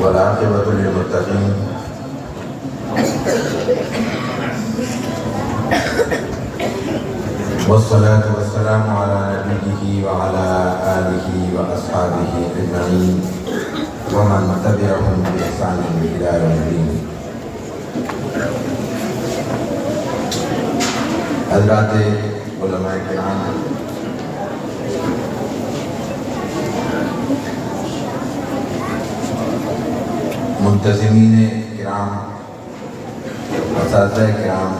والعاقبة للمتقين والصلاة والسلام على نبيه وعلى آله وأصحابه أجمعين ومن تبعهم بإحسان إلى يوم الدين. حضرات علماء کرام، منتظمین کرام، اساتذہ کرام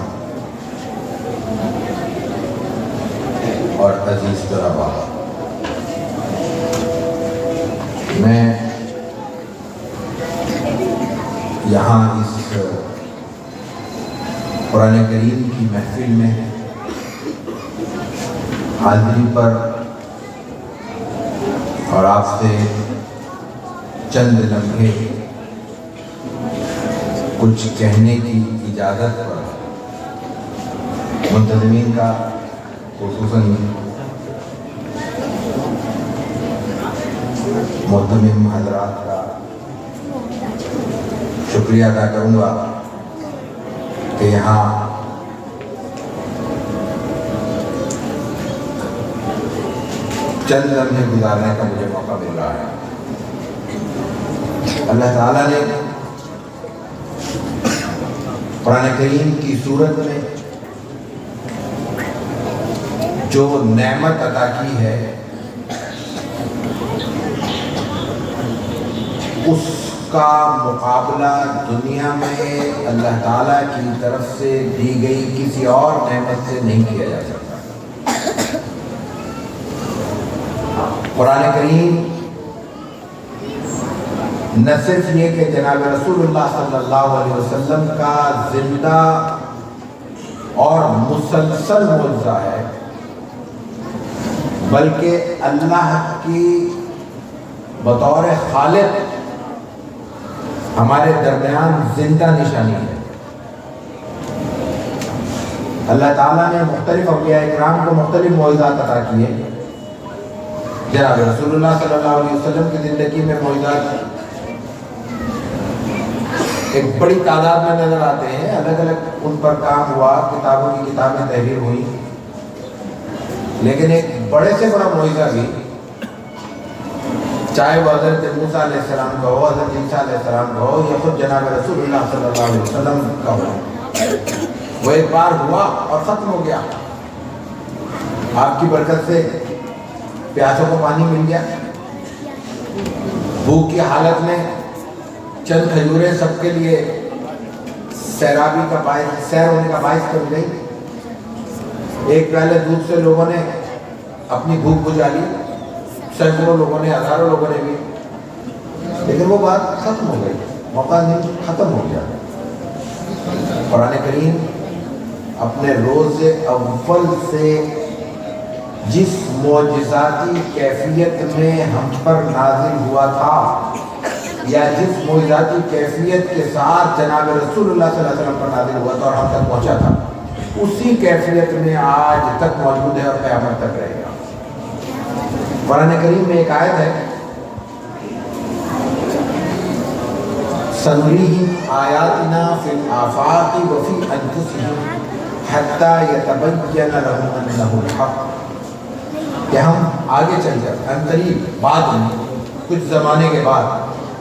اور عزیز طلباء، میں یہاں اس قرآن کریم کی محفل میں حاضری پر اور آپ سے چند لمحے کچھ کہنے کی اجازت پر منتظمین کا، خصوصاً معتمم حضرات کا شکریہ ادا کروں گا کہ یہاں چند لمحے گزارنے کا مجھے موقع مل رہا ہے۔ اللہ تعالیٰ نے قرآن کریم کی صورت میں جو نعمت عطا کی ہے اس کا مقابلہ دنیا میں اللہ تعالیٰ کی طرف سے دی گئی کسی اور نعمت سے نہیں کیا جا سکتا۔ قرآن کریم نہ صرف یہ کہ جناب رسول اللہ صلی اللہ علیہ وسلم کا زندہ اور مسلسل معجزہ ہے، بلکہ اللہ کی بطور خالق ہمارے درمیان زندہ نشانی ہے۔ اللہ تعالیٰ نے مختلف اولیاء کرام کو مختلف معجزات عطا کیے۔ جناب رسول اللہ صلی اللہ علیہ وسلم کی زندگی میں معجزات ایک بڑی تعداد میں نظر آتے ہیں، الگ الگ ان پر کام ہوا، کتابوں کی کتابیں تحریر ہوئی، لیکن ایک بڑے سے بڑا معجزہ بھی، چاہے وہ حضرت موسیٰ علیہ السلام کا ہو، حضرت عیسیٰ علیہ السلام کا ہو، یا خود جناب رسول اللہ صلی اللہ علیہ وسلم کا ہو، وہ ایک بار ہوا اور ختم ہو گیا۔ آپ کی برکت سے پیاسوں کو پانی مل گیا، بھوک کی حالت میں چند کھجوریں سب کے لیے سیرابی کا باعث، سیر ہونے کا باعث بن گئی۔ ایک پیالے دودھ سے لوگوں نے اپنی بھوک بجھا لی، سینکڑوں لوگوں نے، ہزاروں لوگوں نے بھی، لیکن وہ بات ختم ہو گئی، موقع نہیں، ختم ہو گیا۔ قرآن کریم اپنے روز اول سے جس معجزاتی کیفیت میں ہم پر نازل ہوا تھا، یا جس معجزاتی کیفیت کے ساتھ جناب رسول اللہ صلی اللہ علیہ وسلم پر نازل ہوا تھا اور ہم تک پہنچا تھا، اسی کیفیت میں آج تک موجود ہے اور قیامت تک رہے گا۔ قرآن کریم میں ایک آیت ہے، سَنُرِيهِمْ آيَاتِنَا فِي الْآفَاقِ وَفِي أَنفُسِهِمْ حَتَّى يَتَبَيَّنَ لَهُمْ أَنَّهُ الْحَقُّ، کہ ہم آگے چل کر عنقریب بعد میں کچھ زمانے کے بعد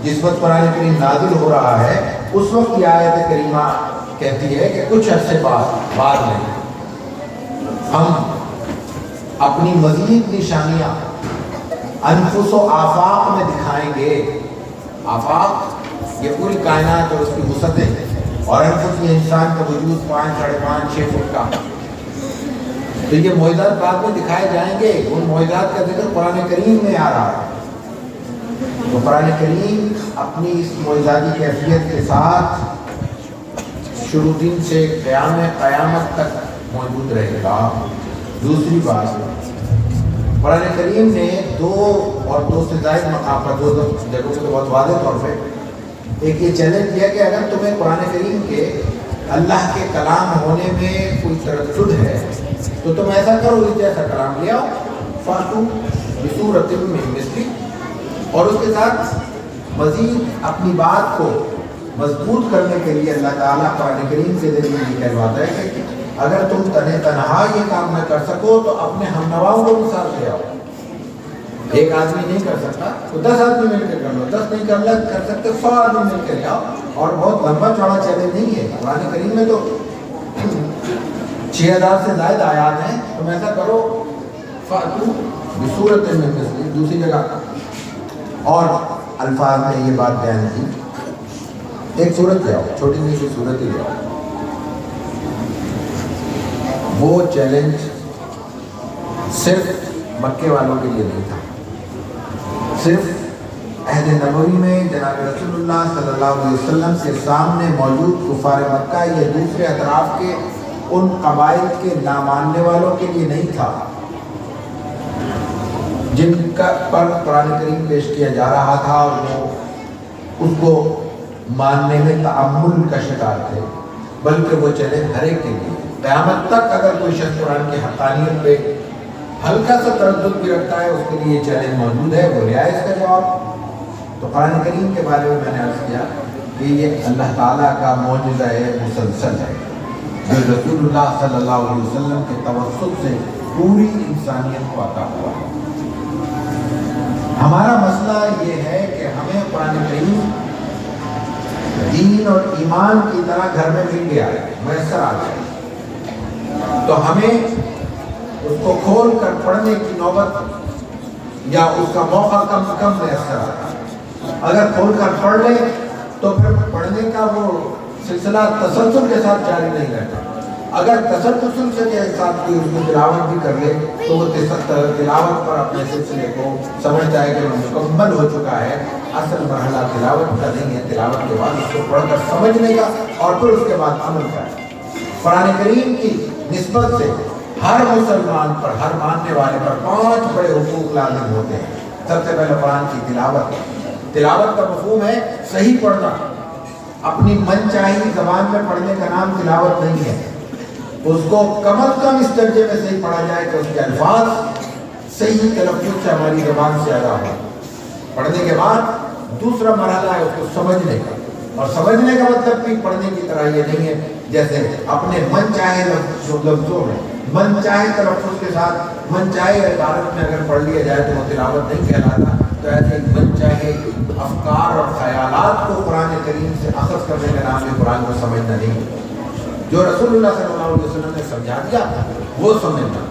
جس وقت قرآن کریم نازل ہو رہا ہے، اس وقت یہ آیت کریمہ کہتی ہے کہ کچھ عرصے بعد میں ہم اپنی مزید نشانیاں انفس و آفاق میں دکھائیں گے۔ آفاق یہ پوری کائنات اور اس کی وسعتیں، اور انفس یہ انسان کا وجود 5، 5.5، 6 فٹ کا۔ تو یہ معجزات بعد میں دکھائے جائیں گے، ان معجزات کا ذکر قرآن کریم میں آ رہا ہے۔ تو قرآن کریم اپنی اس معجزاتی کیفیت کے ساتھ شروع دن سے قیامت تک موجود رہے گا۔ دوسری بات، قرآن کریم نے دو سے زائد مقام پر، دو جگہوں پہ بہت واضح طور پہ ایک یہ چیلنج کیا کہ اگر تمہیں قرآن کریم کے اللہ کے کلام ہونے میں کوئی تردد ہے تو تم ایسا کرو، اس جیسا کلام لے آؤ، فاتو بسورۃ من مثلہ، اور اس کے ساتھ مزید اپنی بات کو مضبوط کرنے کے لیے اللہ تعالیٰ قرآن کریم کے ذریعے یہ کہلواتا ہے کہ اگر تم تنہا یہ کام نہ کر سکو تو اپنے ہم نواؤں کو بھی ساتھ لے آؤ. ایک آدمی نہیں کر سکتا تو 10 آدمی مل کے کر لو, 10 نہیں کر سکتے 100 آدمی مل کے لے آؤ. اور بہت لمبا چوڑا چیلنج نہیں ہے. قرآن کریم میں تو 6000 سے زائد آیات ہیں. تم ایسا کرو فاتو بصورت من مثلہ, دوسری جگہ اور الفاظ میں یہ بات بیان کی, ایک صورت لے آؤ, چھوٹی نہیں سی صورت ہی لے آؤ. وہ چیلنج صرف مکے والوں کے لیے نہیں تھا, صرف عہد نبوی میں جناب رسول اللہ صلی اللہ علیہ وسلم کے سامنے موجود کفار مکہ یا دوسرے اطراف کے ان قبائل کے نہ ماننے والوں کے لیے نہیں تھا جن کا پر قرآن کریم پیش کیا جا رہا تھا اور وہ اس کو ماننے میں تعمل کا شکار تھے, بلکہ وہ چیلنج ہر ایک کے لیے. قیامت تک اگر کوئی شخص قرآن کی حقانیت پہ ہلکا سا تردد بھی رکھتا ہے اس کے لیے یہ چیلنج موجود ہے, وہ لے آئے اس کا جواب. تو قرآن کریم کے بارے میں نے عرض کیا کہ یہ اللہ تعالیٰ کا معجزہ ہے, مسلسل ہے, جو رسول اللہ صلی اللہ علیہ وسلم کے توسط سے پوری انسانیت کو عطا ہوا. ہمارا مسئلہ یہ ہے کہ ہمیں قرآن کریم دین اور ایمان کی طرح گھر میں مل گیا ہے, میسر آ گیا, تو ہمیں اس کو کھول کر پڑھنے کی نوبت یا اس کا موقع کم میسر آتا ہے. اگر کھول کر پڑھ لیں تو پھر پڑھنے کا وہ سلسلہ تسلسل کے ساتھ جاری نہیں رہتا. اگر تسلسل کے ساتھ کوئی اس کو تلاوت بھی کر لے تو وہ تلاوت پر اپنے سلسلے کو سمجھ جائے کہ وہ مکمل ہو چکا ہے. اصل مرحلہ تلاوت کا نہیں ہے, تلاوت کے بعد اس کو پڑھ کر سمجھنے کا اور پھر اس کے بعد عمل کا ہے. قرآن کریم کی نسبت سے ہر مسلمان پر, ہر ماننے والے پر 5 بڑے حقوق لازم ہوتے ہیں. سب سے پہلے قرآن کی تلاوت. تلاوت کا مفہوم ہے صحیح پڑھنا. اپنی من چاہی زبان میں پڑھنے کا نام تلاوت نہیں ہے. اس کو کم از کم اس درجے میں صحیح پڑھا جائے کہ اس کے الفاظ صحیح تلفظ سے ہماری زبان سے ادا ہو. پڑھنے کے بعد دوسرا مرحلہ ہے اس کو سمجھنے کا, اور سمجھنے کا مطلب بھی پڑھنے کی طرح یہ نہیں ہے جیسے اپنے من چاہے لفظوں میں, من چاہے تلفظ کے ساتھ, من چاہے عبارت میں اگر پڑھ لیا جائے تو وہ تلاوت نہیں کہلاتا. تو ایسے من چاہے افکار اور خیالات کو قرآن کریم سے اخذ کرنے کا نام ہے قرآن کو سمجھنا نہیں. جو رسول اللہ صلی اللہ علیہ وسلم نے سمجھا دیا وہ سمجھنا.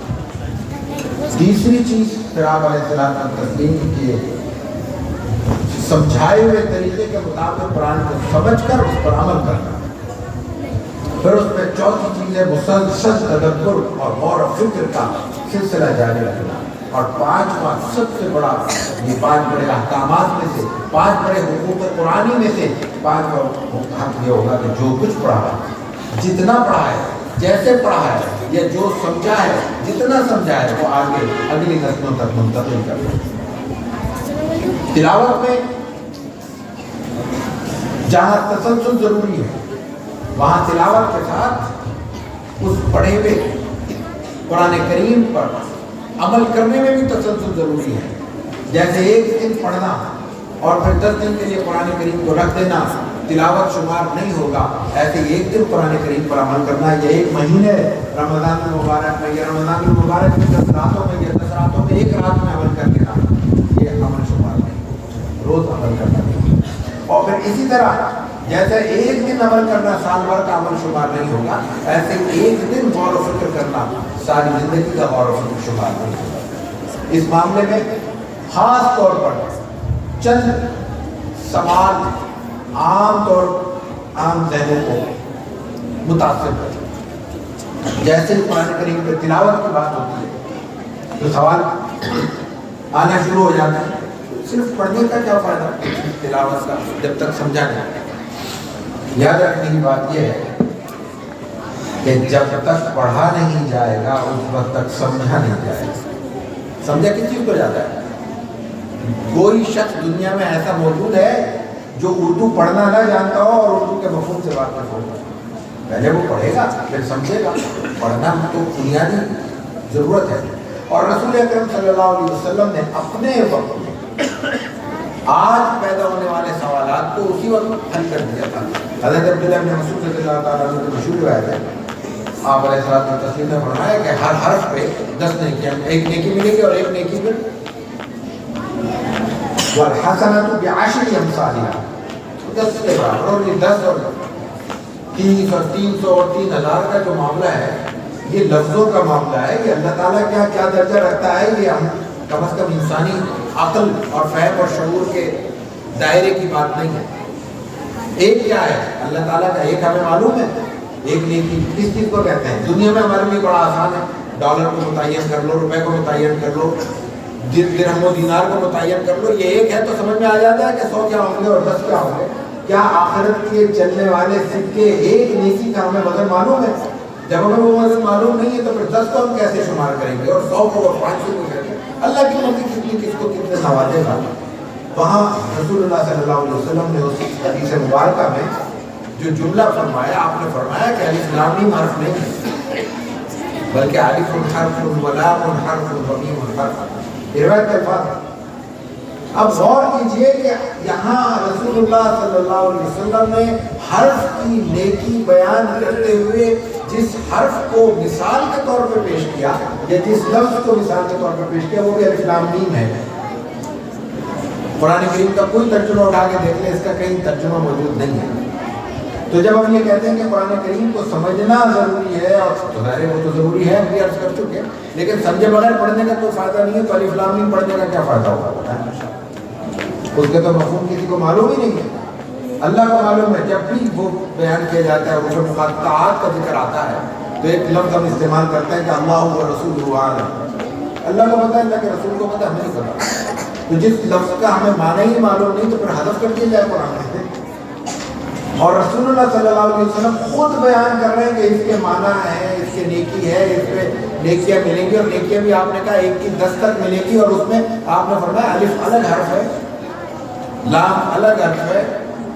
تیسری چیز پھر آپ علیہ السلام کا تسلیم کے سمجھائے ہوئے طریقے کے مطابق قرآن کو سمجھ کر اس پر عمل کرنا. پھر اس میں چوتھی چیز ہے مسلسل تدبر اور غور و فکر کا سلسلہ جاری رکھنا. اور 5واں سب سے بڑا, یہ 5 بڑے احکامات میں سے, 5 بڑے حقوق قرآنی میں سے 5واں حق یہ ہوگا کہ جو کچھ پڑھا ہے, جتنا پڑھا ہے, جیسے پڑھا ہے, یا جو سمجھا ہے, جتنا سمجھا ہے, وہ آگے اگلی نسلوں تک منتقل کر دیں. تلاوت میں جہاں تسلسل ضروری ہے وہاں تلاوت کے ساتھ اس پڑھے ہوئے قرآن کریم پر عمل کرنے میں بھی تسلسل ضروری ہے. جیسے ایک دن پڑھنا اور پھر 10 دن کے لیے قرآن کریم کو رکھ دینا تلاوت شمار نہیں ہوگا. ایسے ایک دن قرآن کریم پر عمل کرنا, یا ایک مہینے رمضان المبارک میں, یا رمضان المبارک میں 10 راتوں میں, یا 10 راتوں میں ایک رات میں عمل کر دینا, یہ عمل شمار نہیں, روز عمل کرنا نہیں. اور پھر اسی طرح جیسے ایک دن عمل کرنا سال بھر کا عمل شمار نہیں ہوگا, ایسے ایک دن غور و فکر کرنا ساری زندگی کا غور و فکر شمار نہیں ہوگا. اس معاملے میں خاص طور پر چند سوال عام ذہنوں کو متاثر کرتے. جیسے قرآن کریم پہ تلاوت کی بات ہوتی ہے تو سوال آنا شروع ہو جاتا ہے, صرف پڑھنے کا کیا فائدہ تلاوت کا جب تک سمجھا نہیں. یاد رکھنے کی بات یہ ہے کہ جب تک پڑھا نہیں جائے گا اس وقت تک سمجھا نہیں جائے گا. سمجھا کس چیز کو جاتا ہے؟ کوئی شخص دنیا میں ایسا موجود ہے جو اردو پڑھنا نہ جانتا ہو اور اردو کے مفہوم سے واقف ہو. پہلے وہ پڑھے گا پھر سمجھے گا. پڑھنا تو بنیادی ضرورت ہے. اور رسول اکرم صلی اللہ علیہ وسلم نے اپنے وقت میں آج پیدا ہونے والے بات کو اسی وقت حل کر دیا تھا۔ حضرت عبداللہ بن مسعود رضی اللہ تعالیٰ عنہ کی مشہور روایت ہے، آپ علیہ الصلوۃ والتسلیم نے فرمایا کہ ہر حرف پہ 10 نیکیاں، ایک نیکی ملے گی اور ایک نیکی پہ والحسنۃ بعشر امثالها، 10 کے برابر، اور یہ 10 اور 30 اور 300 اور 3000 کا جو معاملہ ہے یہ لفظوں کا معاملہ ہے، یہ اللہ تعالیٰ کیا درجہ رکھتا ہے یہ ہم کم از کم انسانی عقل اور فہم اور شعور کے دائرے کی بات نہیں ہے۔ ایک کیا ہے اللہ تعالیٰ کا، ایک ہمیں معلوم ہے، ایک نیکی کس چیز کو کہتے ہیں؟ دنیا میں ہمارے لیے بڑا آسان ہے، ڈالر کو متعین کر لو، روپے کو متعین کر لو، درہم و دینار کو متعین کر لو، یہ ایک ہے تو سمجھ میں آ جاتا ہے کہ 100 کیا ہوں گے اور 10 کیا ہوں گے۔ کیا آخرت کے چلنے والے سکے ایک نیکی کا ہمیں وزن معلوم ہے؟ جب ہمیں وہ وزن معلوم نہیں ہے تو پھر 10 کو ہم کیسے شمار کریں گے اور 100 کو اور 500 کو کریں گے؟ اللہ کی مرضی کتنی کس کو کتنے نوازے گا۔ وہاں رسول اللہ صلی اللہ علیہ وسلم نے اس حدیث مبارکہ میں جو جملہ فرمایا، آپ نے فرمایا کہ الف لام میم حرف نہیں ہے بلکہ الف حرف ولام حرف ومیم حرف، یہ روایت کا الفاظ۔ اب غور کیجئے کہ یہاں رسول اللہ صلی اللہ علیہ وسلم نے حرف کی نیکی بیان کرتے ہوئے جس حرف کو مثال کے طور پہ پیش کیا یا جس لفظ کو مثال کے طور پہ پیش کیا وہ بھی الف لام میم ہے۔ قرآن کریم کا کوئی ترجمہ اٹھا کے دیکھ لیں، اس کا کہیں ترجمہ موجود نہیں ہے۔ تو جب ہم یہ کہتے ہیں کہ قرآن کریم کو سمجھنا ضروری ہے، اور تو ظاہر ہے وہ تو ضروری ہے، ہم بھی عرض کر چکے، لیکن سمجھے بغیر پڑھنے کا کوئی فائدہ نہیں ہے، تو الف لام میم پڑھنے کا کیا فائدہ ہوگا؟ اس کے تو مفہوم کسی کو معلوم ہی نہیں ہے، اللہ کو معلوم ہے۔ جب بھی وہ بیان کیا جاتا ہے، وہ جو مقاطعات کا ذکر آتا ہے تو ایک لفظ ہم استعمال کرتے ہیں کہ اللہ و رسول عالم، اللہ کو پتہ ہے، اللہ کے رسول کو پتہ ہے، ہمیں نہیں پتہ۔ تو جس لفظ کا ہمیں معنی ہی معلوم نہیں تو پھر حذف کر دیا جائے قرآن میں۔ اور رسول اللہ صلی اللہ علیہ وسلم خود بیان کر رہے ہیں کہ اس کے معنی ہے، اس کے نیکی ہے، اس پہ نیکیاں ملیں گی، اور نیکیاں بھی آپ نے کہا 1 کی 10 تک ملے گی، اور اس میں آپ نے فرمایا الف الگ حرف ہے، لام الگ حرف ہے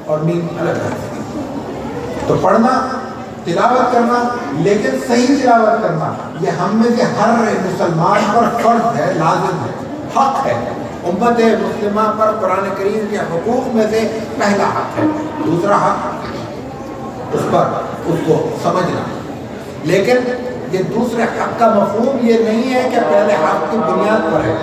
اور میم الگ حرف ہے۔ تو پڑھنا، تلاوت کرنا، لیکن صحیح تلاوت کرنا یہ ہم میں سے ہر مسلمان پر فرض ہے، لازم ہے، حق ہے۔ امت مسلمہ پر قرآن کریم کے حقوق میں سے پہلا حق ہے، دوسرا حق اس پر اس کو سمجھنا۔ لیکن یہ دوسرے حق کا مفہوم یہ نہیں ہے کہ پہلے حق کی بنیاد پر ہے۔